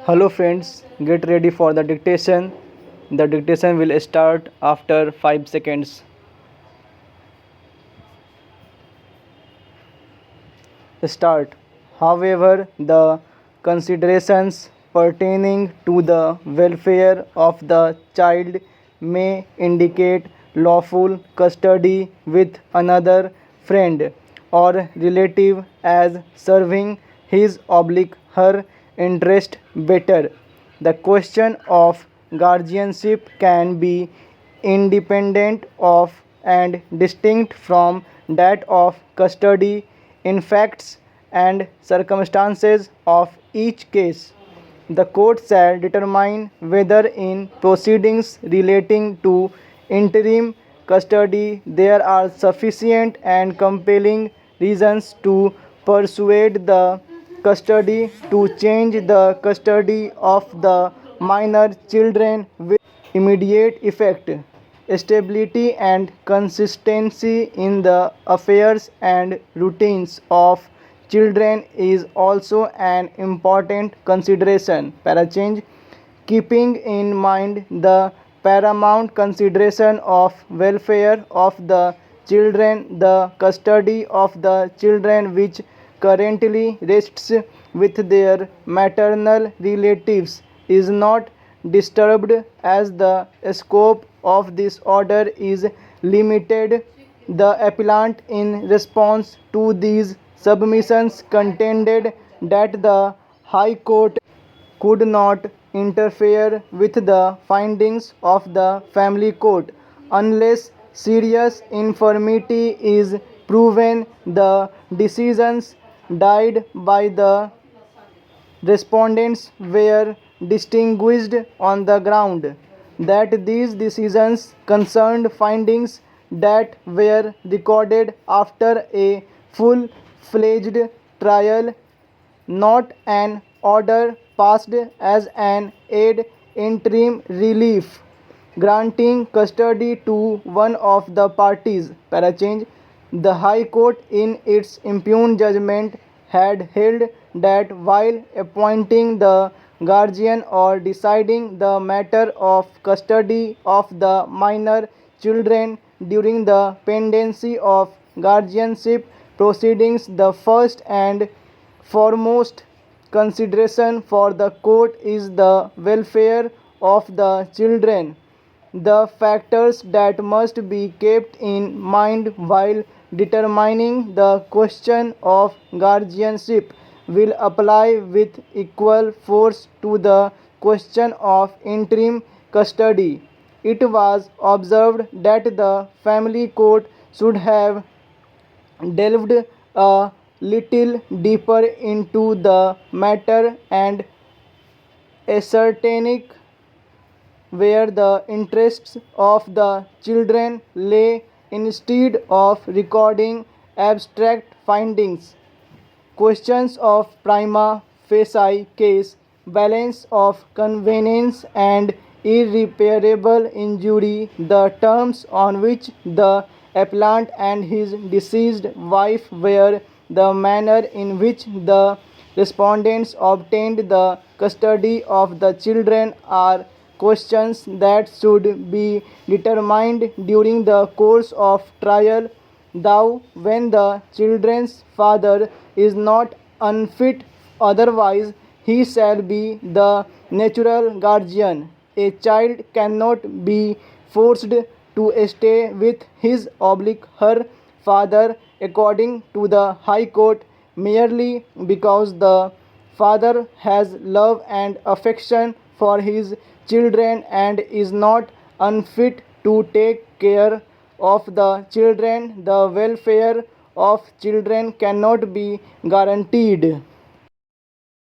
Hello friends, get ready for the dictation. The dictation will start after 5 seconds. Start. However, the considerations pertaining to the welfare of the child may indicate lawful custody with another friend or relative as serving his oblique her interest better. The question of guardianship can be independent of and distinct from that of custody in facts and circumstances of each case. The court shall determine whether in proceedings relating to interim custody there are sufficient and compelling reasons to persuade the custody to change the custody of the minor children with immediate effect. Stability and consistency in the affairs and routines of children is also an important consideration. Parachange, keeping in mind the paramount consideration of welfare of the children, the custody of the children which currently rests with their maternal relatives is not disturbed as the scope of this order is limited. The appellant, in response to these submissions, contended that the High Court could not interfere with the findings of the family court unless serious infirmity is proven. The decisions died by the respondents were distinguished on the ground that these decisions concerned findings that were recorded after a full-fledged trial, not an order passed as an ad interim relief granting custody to one of the parties. Parachange, the High Court in its impugned judgment had held that while appointing the guardian or deciding the matter of custody of the minor children during the pendency of guardianship proceedings, the first and foremost consideration for the court is the welfare of the children. The factors that must be kept in mind while determining the question of guardianship will apply with equal force to the question of interim custody. It was observed that the family court should have delved a little deeper into the matter and ascertaining where the interests of the children lay instead of recording abstract findings. Questions of prima facie case, balance of convenience and irreparable injury, the terms on which the appellant and his deceased wife were, the manner in which the respondents obtained the custody of the children are questions that should be determined during the course of trial. Thou, when the children's father is not unfit, otherwise he shall be the natural guardian. A child cannot be forced to stay with his oblique her father, according to the High Court, merely because the father has love and affection for his children and is not unfit to take care of the children. The welfare of children cannot be guaranteed.